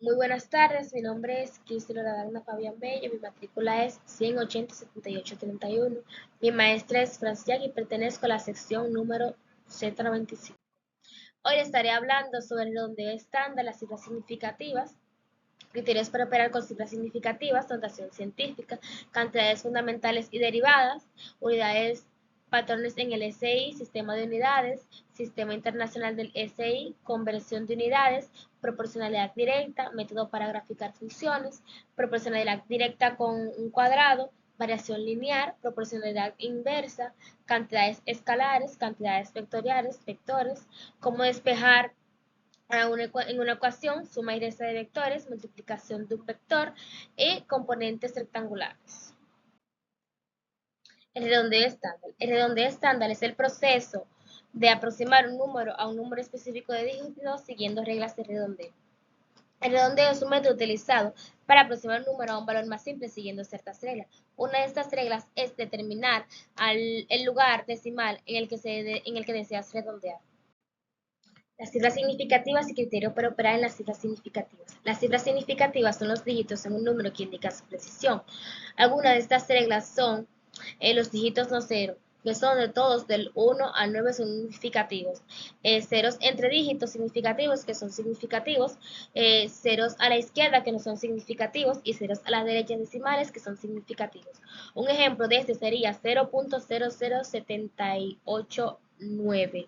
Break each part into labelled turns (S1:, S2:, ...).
S1: Muy buenas tardes, mi nombre es Cristi Loradagna Fabián Bello, mi matrícula es 180-7831. Mi maestra es Franciac y pertenezco a la sección número Z95. Hoy estaré hablando sobre el redondeo estándar, las cifras significativas, criterios para operar con cifras significativas, notación científica, cantidades fundamentales y derivadas, unidades, patrones en el SI, sistema de unidades, sistema internacional del SI, conversión de unidades, proporcionalidad directa, método para graficar funciones, proporcionalidad directa con un cuadrado, variación lineal, proporcionalidad inversa, cantidades escalares, cantidades vectoriales, vectores, cómo despejar en una ecuación, suma y resta de vectores, multiplicación de un vector y componentes rectangulares. El redondeo estándar. El redondeo estándar es el proceso de aproximar un número a un número específico de dígitos siguiendo reglas de redondeo. El redondeo es un método utilizado para aproximar un número a un valor más simple siguiendo ciertas reglas. Una de estas reglas es determinar el lugar decimal en el que deseas redondear. Las cifras significativas y criterio para operar en las cifras significativas. Las cifras significativas son los dígitos en un número que indica su precisión. Algunas de estas reglas son los dígitos no cero, que son de todos del 1 al 9 son significativos. Ceros entre dígitos significativos que son significativos. Ceros a la izquierda que no son significativos y ceros a la derecha decimales que son significativos. Un ejemplo de este sería 0.00789.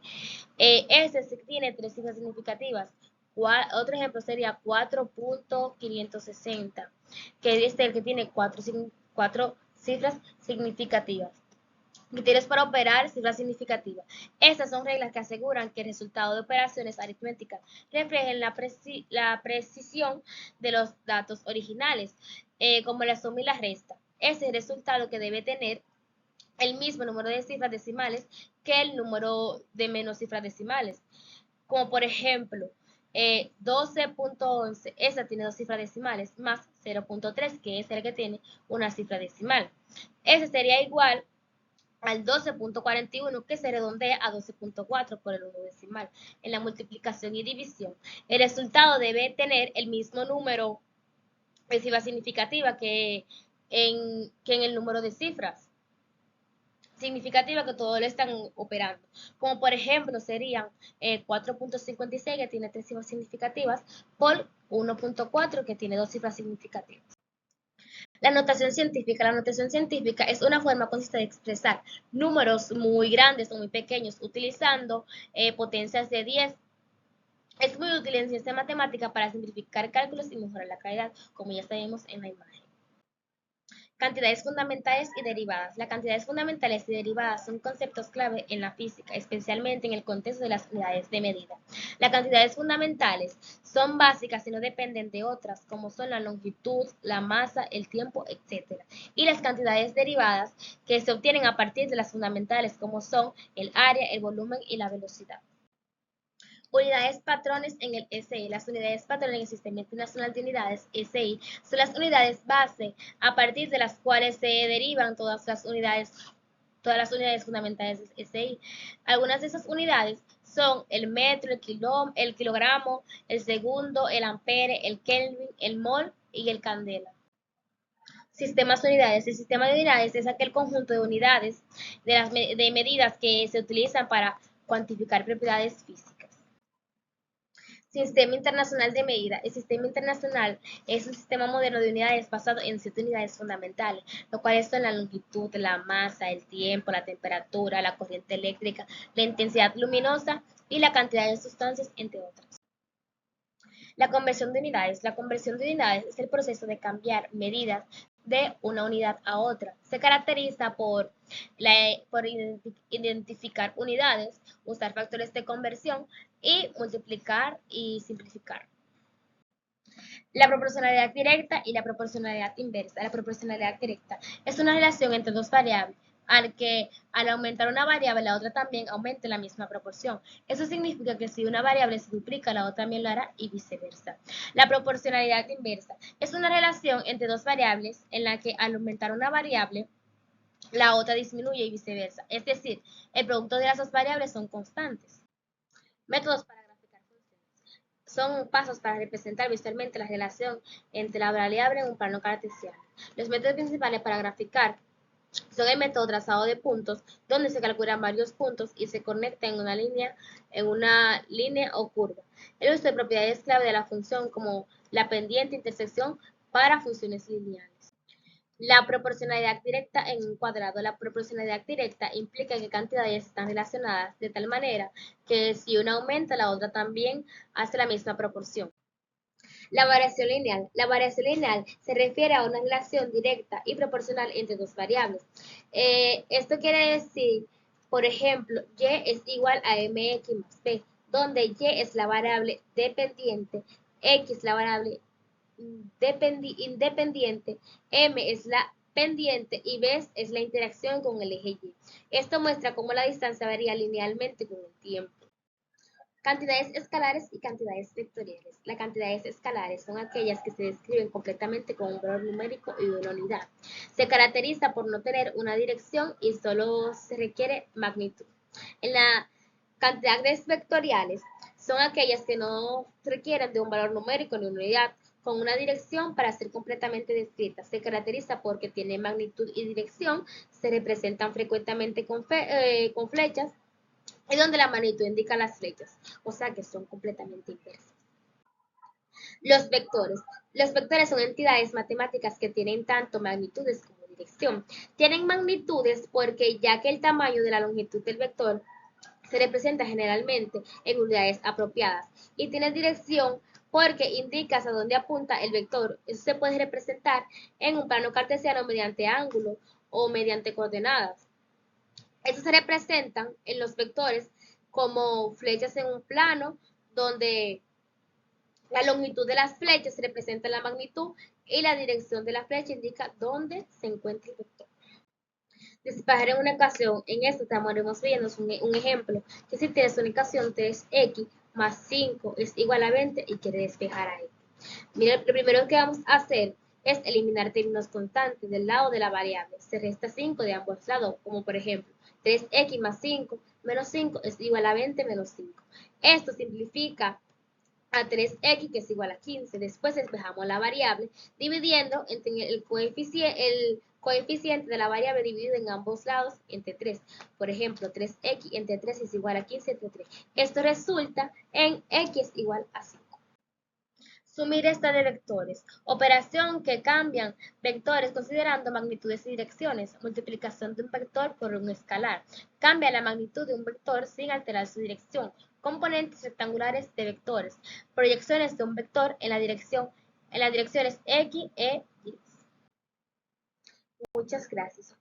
S1: Este tiene tres cifras significativas. Otro ejemplo sería 4.560, que es el que tiene cuatro cifras significativas. Criterios para operar cifras significativas. Estas son reglas que aseguran que el resultado de operaciones aritméticas reflejen la precisión de los datos originales, como la suma y la resta. Ese es el resultado que debe tener el mismo número de cifras decimales que el número de menos cifras decimales. Como por ejemplo, 12.11, esa tiene dos cifras decimales, más 0.3, que es el que tiene una cifra decimal. Ese sería igual al 12.41, que se redondea a 12.4 por el 1 decimal. En la multiplicación y división, el resultado debe tener el mismo número de cifras significativa que en el número de cifras significativa que todos lo están operando. Como por ejemplo serían 4.56 que tiene tres cifras significativas por 1.4 que tiene dos cifras significativas. La notación científica. La notación científica es una forma consistente de expresar números muy grandes o muy pequeños utilizando potencias de 10. Es muy útil en ciencia matemática para simplificar cálculos y mejorar la calidad, como ya sabemos en la imagen. Cantidades fundamentales y derivadas. Las cantidades fundamentales y derivadas son conceptos clave en la física, especialmente en el contexto de las unidades de medida. Las cantidades fundamentales son básicas y no dependen de otras, como son la longitud, la masa, el tiempo, etc. Y las cantidades derivadas que se obtienen a partir de las fundamentales, como son el área, el volumen y la velocidad. Unidades patrones en el SI. Las unidades patrones en el Sistema Internacional de Unidades, SI, son las unidades base a partir de las cuales se derivan todas las unidades fundamentales del SI. Algunas de esas unidades son el metro, el kilogramo, el segundo, el ampere, el kelvin, el mol y el candela. Sistemas de unidades. El sistema de unidades es aquel conjunto de unidades de medidas que se utilizan para cuantificar propiedades físicas. Sistema Internacional de Medida. El Sistema Internacional es un sistema moderno de unidades basado en 7 unidades fundamentales, lo cuales son la longitud, la masa, el tiempo, la temperatura, la corriente eléctrica, la intensidad luminosa y la cantidad de sustancias, entre otras. La conversión de unidades. La conversión de unidades es el proceso de cambiar medidas de una unidad a otra. Se caracteriza por identificar unidades, usar factores de conversión y multiplicar y simplificar. La proporcionalidad directa y la proporcionalidad inversa. La proporcionalidad directa es una relación entre dos variables al aumentar una variable, la otra también aumente la misma proporción. Eso significa que si una variable se duplica, la otra también lo hará y viceversa. La proporcionalidad inversa es una relación entre dos variables en la que al aumentar una variable, la otra disminuye y viceversa. Es decir, el producto de las dos variables son constantes. Métodos para graficar funciones. son pasos para representar visualmente la relación entre la variable en un plano cartesiano. Los métodos principales para graficar son el método trazado de puntos, donde se calculan varios puntos y se conecta en una línea o curva. El uso de propiedades clave de la función como la pendiente, intersección para funciones lineales. La proporcionalidad directa en un cuadrado. La proporcionalidad directa implica que cantidades están relacionadas de tal manera que si una aumenta, la otra también hace la misma proporción. La variación lineal. La variación lineal se refiere a una relación directa y proporcional entre dos variables. Esto quiere decir, por ejemplo, y es igual a mx más b, donde y es la variable dependiente, x la variable independiente, m es la pendiente y b es la interacción con el eje y. Esto muestra cómo la distancia varía linealmente con el tiempo. Cantidades escalares y cantidades vectoriales. Las cantidades escalares son aquellas que se describen completamente con un valor numérico y una unidad. Se caracteriza por no tener una dirección y solo se requiere magnitud. En las cantidades vectoriales son aquellas que no requieren de un valor numérico ni una unidad, con una dirección para ser completamente descritas. Se caracteriza porque tiene magnitud y dirección, se representan frecuentemente con flechas, y donde la magnitud indica las flechas, o sea que son completamente inversas. Los vectores. Los vectores son entidades matemáticas que tienen tanto magnitudes como dirección. Tienen magnitudes porque ya que el tamaño de la longitud del vector se representa generalmente en unidades apropiadas, y tiene dirección porque indica hacia dónde apunta el vector. Eso se puede representar en un plano cartesiano mediante ángulos o mediante coordenadas. Estos se representan en los vectores como flechas en un plano, donde la longitud de las flechas representa la magnitud y la dirección de la flecha indica dónde se encuentra el vector. Despejar en una ecuación. En esto estaremos viendo un ejemplo, que si tienes una ecuación 3x más 5 es igual a 20 y quiere despejar ahí. Mira, lo primero que vamos a hacer es eliminar términos constantes del lado de la variable. Se resta 5 de ambos lados, como por ejemplo, 3x más 5 menos 5 es igual a 20 menos 5. Esto simplifica a 3x, que es igual a 15. Después despejamos la variable, dividiendo entre el coeficiente de la variable dividido en ambos lados entre 3. Por ejemplo, 3x entre 3 es igual a 15 entre 3. Esto resulta en x igual a 5. Sumir esta de vectores. Operación que cambian vectores considerando magnitudes y direcciones. Multiplicación de un vector por un escalar. Cambia la magnitud de un vector sin alterar su dirección. Componentes rectangulares de vectores. Proyecciones de un vector en las direcciones X, E, Y. Muchas gracias.